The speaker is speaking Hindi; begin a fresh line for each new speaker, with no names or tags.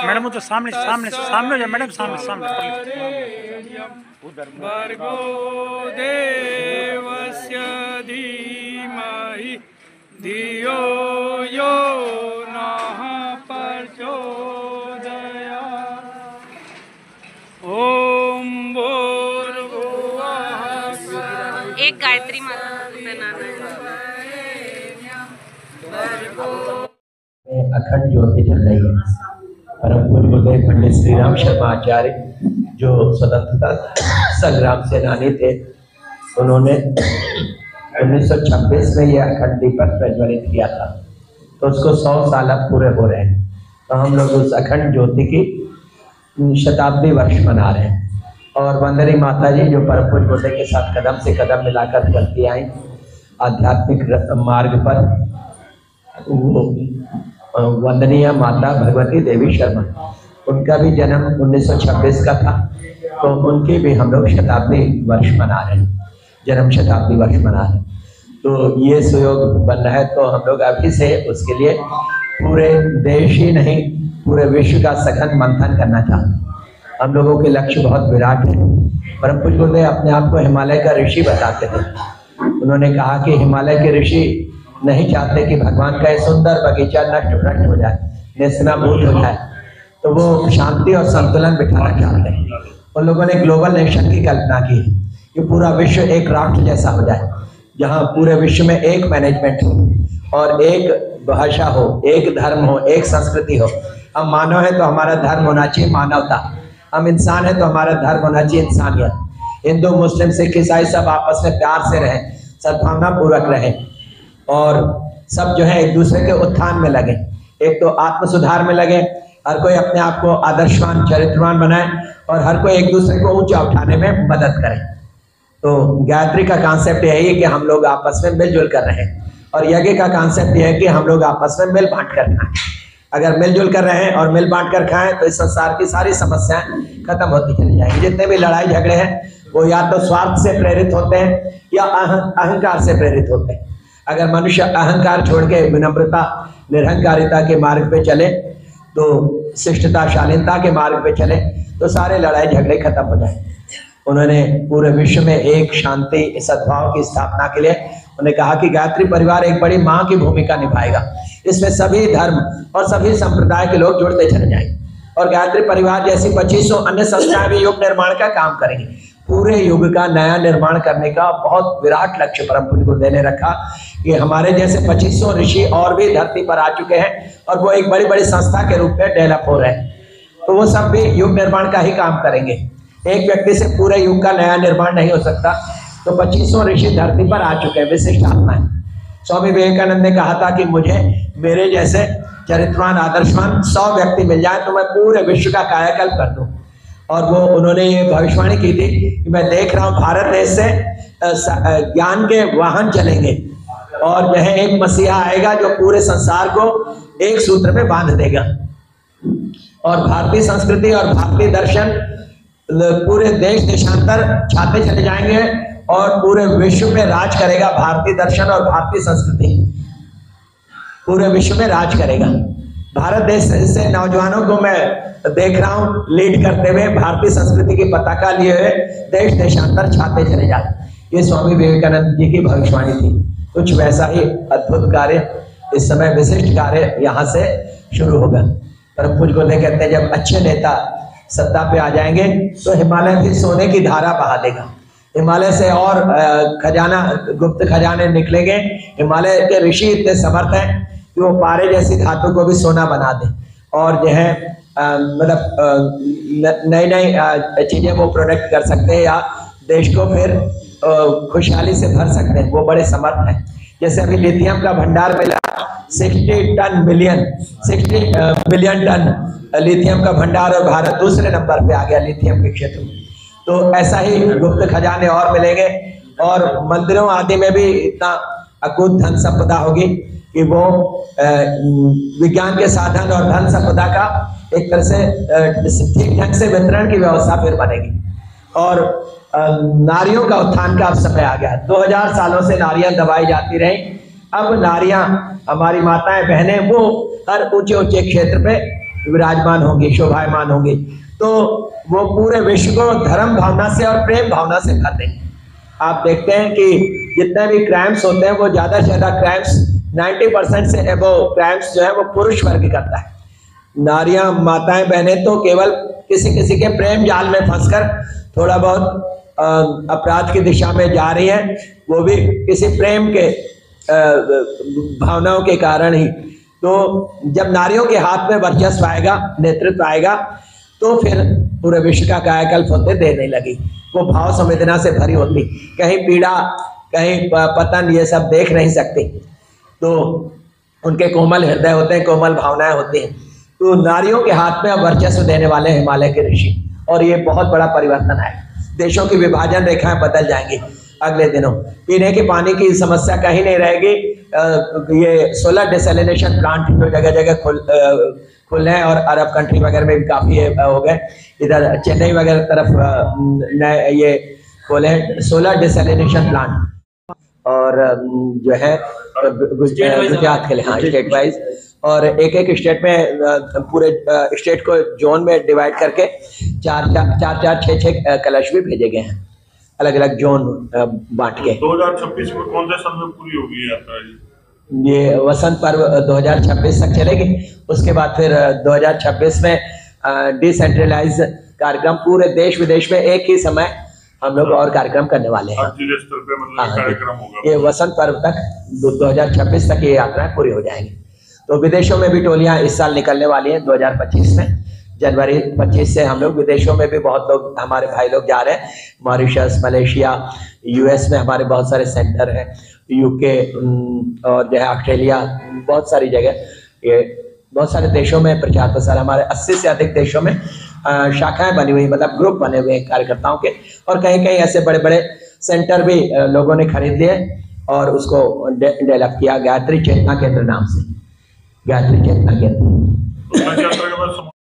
मैडम तो सामने सामने सामने हो जाए मैडम, सामने सामने
भर्गो देवस्य धीमहि धियो यो नः प्रचोदयात्। ओम भूर्भुवः।
एक गायत्री माता
अखंड ज्योति जल रही है। परम पूज्य गुरुदेव पंडित श्री राम शर्मा आचार्य जो स्वतंत्रता संग्राम सेनानी थे, उन्होंने 1926 में यह अखंड दीपक प्रज्वलित किया था, तो उसको 100 साल अब पूरे हो रहे हैं। तो हम लोग उस अखंड ज्योति की शताब्दी वर्ष मना रहे हैं। और वंदनी माता जी जो परम पूज्य गुरुदेव के साथ कदम से कदम मिलाकर चलती आई आध्यात्मिक मार्ग पर, वो वंदनीय माता भगवती देवी शर्मा, उनका भी जन्म 1926 का था, तो उनकी भी हम लोग शताब्दी वर्ष मना रहे हैं, जन्म शताब्दी वर्ष मना रहे हैं। तो ये सुयोग बन रहा है, तो हम लोग अभी से उसके लिए पूरे देश ही नहीं पूरे विश्व का सघन मंथन करना चाहते हैं। हम लोगों के लक्ष्य बहुत विराट है। परम पूज्य गुरुदेव अपने आप को हिमालय का ऋषि बताते थे। उन्होंने कहा कि हिमालय के ऋषि नहीं चाहते कि भगवान का ये सुंदर बगीचा नष्ट भ्रष्ट हो जाए, नेस्तनाबूद हो जाए, तो वो शांति और संतुलन बिठाना चाहते हैं। उन लोगों ने ग्लोबल नेशन की कल्पना की है कि पूरा विश्व एक राष्ट्र जैसा हो जाए, जहाँ पूरे विश्व में एक मैनेजमेंट हो और एक भाषा हो, एक धर्म हो, एक संस्कृति हो। हम मानव है तो हमारा धर्म होना चाहिए मानवता, हम इंसान है तो हमारा धर्म होना चाहिए इंसानियत। हिंदू मुस्लिम सिख ईसाई सब आपस में प्यार से रहें, सद्भावना पूर्वक रहें, और सब जो है एक दूसरे के उत्थान में लगे, एक तो आत्म सुधार में लगे, हर कोई अपने आप को आदर्शवान चरित्रवान बनाए और हर कोई एक दूसरे को ऊंचा उठाने में मदद करे। तो गायत्री का कॉन्सेप्ट यही है कि हम लोग आपस में मिलजुल कर रहे हैं, और यज्ञ का कॉन्सेप्ट यह है कि हम लोग आपस में मिल बांट कर खाएं। अगर मिलजुल कर रहे हैं और मिल बांट कर खाएं तो इस संसार की सारी समस्याएं खत्म होती चली जाएंगी। जितने भी लड़ाई झगड़े हैं वो या तो स्वार्थ से प्रेरित होते हैं या अहंकार से प्रेरित होते हैं। अगर मनुष्य अहंकार छोड़ के विनम्रता निरहंकारिता के मार्ग पे चले, तो शिष्टता शालीनता के मार्ग पे चले, तो सारे लड़ाई झगड़े खत्म हो जाए। उन्होंने पूरे विश्व में एक शांति सद्भाव की स्थापना के लिए उन्होंने कहा कि गायत्री परिवार एक बड़ी माँ की भूमिका निभाएगा। इसमें सभी धर्म और सभी संप्रदाय के लोग जुड़ते चले जाएंगे, और गायत्री परिवार जैसी 2500 अन्य संस्थाएं भी युग निर्माण का काम करेंगी। पूरे युग का नया निर्माण करने का बहुत विराट लक्ष्य परम पूज्य गुरुदेव ने रखा कि हमारे जैसे 2500 ऋषि और भी धरती पर आ चुके हैं, और वो एक बड़ी बड़ी संस्था के रूप में डेवलप हो रहे हैं, तो वो सब भी युग निर्माण का ही काम करेंगे। एक व्यक्ति से पूरे युग का नया निर्माण नहीं हो सकता, तो 2500 ऋषि धरती पर आ चुके हैं, विशिष्ट आत्माएं। स्वामी विवेकानंद ने कहा था कि मुझे मेरे जैसे चरित्रवान आदर्शवान 100 व्यक्ति मिल जाए तो मैं पूरे विश्व का कायाकल्प कर दूं। और वो उन्होंने ये भविष्यवाणी की थी कि मैं देख रहा हूँ भारत देश से ज्ञान के वाहन चलेंगे, और जो है एक मसीहा आएगा जो पूरे संसार को एक सूत्र में बांध देगा, और भारतीय संस्कृति और भारतीय दर्शन पूरे देश देशांतर छाते चले जाएंगे, और पूरे विश्व में राज करेगा भारतीय दर्शन और भारतीय संस्कृति, पूरे विश्व में राज करेगा। भारत देश से नौजवानों को मैं देख रहा हूँ लीड करते हुए भारतीय संस्कृति की पताका लिए हुए देश देशांतर छाते चले जाए। ये स्वामी विवेकानंद जी की भविष्यवाणी थी। कुछ वैसा ही अद्भुत कार्य इस समय विशिष्ट कार्य यहाँ से शुरू होगा। परम पूज्य गुरुदेव कहते हैं जब अच्छे नेता सत्ता पे आ जाएंगे तो हिमालय भी सोने की धारा बहा देगा। हिमालय से और खजाना गुप्त खजाने निकलेंगे। हिमालय के ऋषि इतने समर्थ हैं कि वो पारे जैसी धातु को भी सोना बना दे। और जो है मतलब नई नई चीजें वो प्रोडक्ट कर सकते हैं या देश को फिर खुशहाली से भर सकते हैं। वो बड़े समर्थ हैं। जैसे अभी लिथियम का भंडार मिला 60 बिलियन टन लिथियम का भंडार, और भारत दूसरे नंबर पे आ गया लिथियम के क्षेत्र में। तो ऐसा ही गुप्त खजाने और मिलेंगे, और मंदिरों आदि में भी इतना अकूत धन संपदा होगी कि वो विज्ञान के साधन और धन संपदा का एक तरह से ठीक ढंग से वितरण की व्यवस्था फिर बनेगी। और नारियों का उत्थान का अब समय आ गया। 2000 सालों से नारियां दबाई जाती रही, अब नारियां हमारी माताएं बहनें वो हर ऊंचे ऊंचे क्षेत्र पे विराजमान होंगी, शोभायमान होंगी। तो वो पूरे विश्व को धर्म भावना से और प्रेम भावना से भर देंगे। आप देखते हैं कि जितने भी क्राइम्स होते हैं वो ज्यादा से ज्यादा क्राइम्स 90% से एबव क्राइम्स जो है वो पुरुष वर्ग करता है। नारियां माताएं बहनें तो केवल किसी किसी के प्रेम जाल में फंसकर थोड़ा बहुत अपराध की दिशा में जा रही है, वो भी किसी प्रेम के भावनाओं के कारण ही। तो जब नारियों के हाथ में वर्चस्व आएगा, नेतृत्व आएगा, तो फिर पूरे विश्व का कायाकल्प होते देर नहीं लगी। वो भाव संवेदना से भरी होती, कहीं पीड़ा कहीं पतन ये सब देख नहीं सकती। तो उनके कोमल हृदय होते हैं, कोमल भावनाएं होती हैं। तो नारियों के हाथ में अब वर्चस्व देने वाले हिमालय के ऋषि, और ये बहुत बड़ा परिवर्तन है। देशों की विभाजन रेखाएं बदल जाएंगी अगले दिनों। पीने के पानी की समस्या कहीं नहीं रहेगी। ये सोलर डिसैलिनेशन प्लांट जो जगह जगह खुले हैं, और अरब कंट्री वगैरह में भी काफ़ी हो गए। इधर चेन्नई वगैरह तरफ नए ये खोले सोलर डिसैलिनेशन प्लांट, और जो है गुजरात के लिए, हाँ, स्टेट वाइज। और एक एक स्टेट में पूरे स्टेट को जोन में डिवाइड करके 4-4, 6-6 कलश भी भेजे गए हैं, अलग अलग जोन बांट के।
2026 में कौन से साल में पूरी होगी यात्रा?
ये वसंत पर्व 2026 तक चलेगी। उसके बाद फिर 2026 में डिसेंट्रलाइज कार्यक्रम पूरे देश विदेश में एक ही समय हम लोग और कार्यक्रम करने वाले हैं।
जिले स्तर पे मतलब कार्यक्रम होगा।
ये वसंत पर्व तक 2026 तक ये यात्राएं पूरी हो जाएंगी। तो विदेशों में भी टोलियां इस साल निकलने वाली हैं 2025 में। जनवरी 25 से हम लोग विदेशों में भी बहुत लोग, हमारे भाई लोग जा रहे हैं। मॉरिशस, मलेशिया, यूएस में हमारे बहुत सारे सेंटर हैं, यूके और जो है ऑस्ट्रेलिया, बहुत सारी जगह, ये बहुत सारे देशों में प्रचार प्रसार, हमारे 80 से अधिक देशों में शाखाएं बनी हुई, मतलब ग्रुप बने हुए हैं कार्यकर्ताओं के। और कहीं कहीं ऐसे बड़े बड़े सेंटर भी लोगों ने खरीद लिए और उसको डेवलप किया, गायत्री चेतना केंद्र नाम से, गायत्री चेतना केंद्र।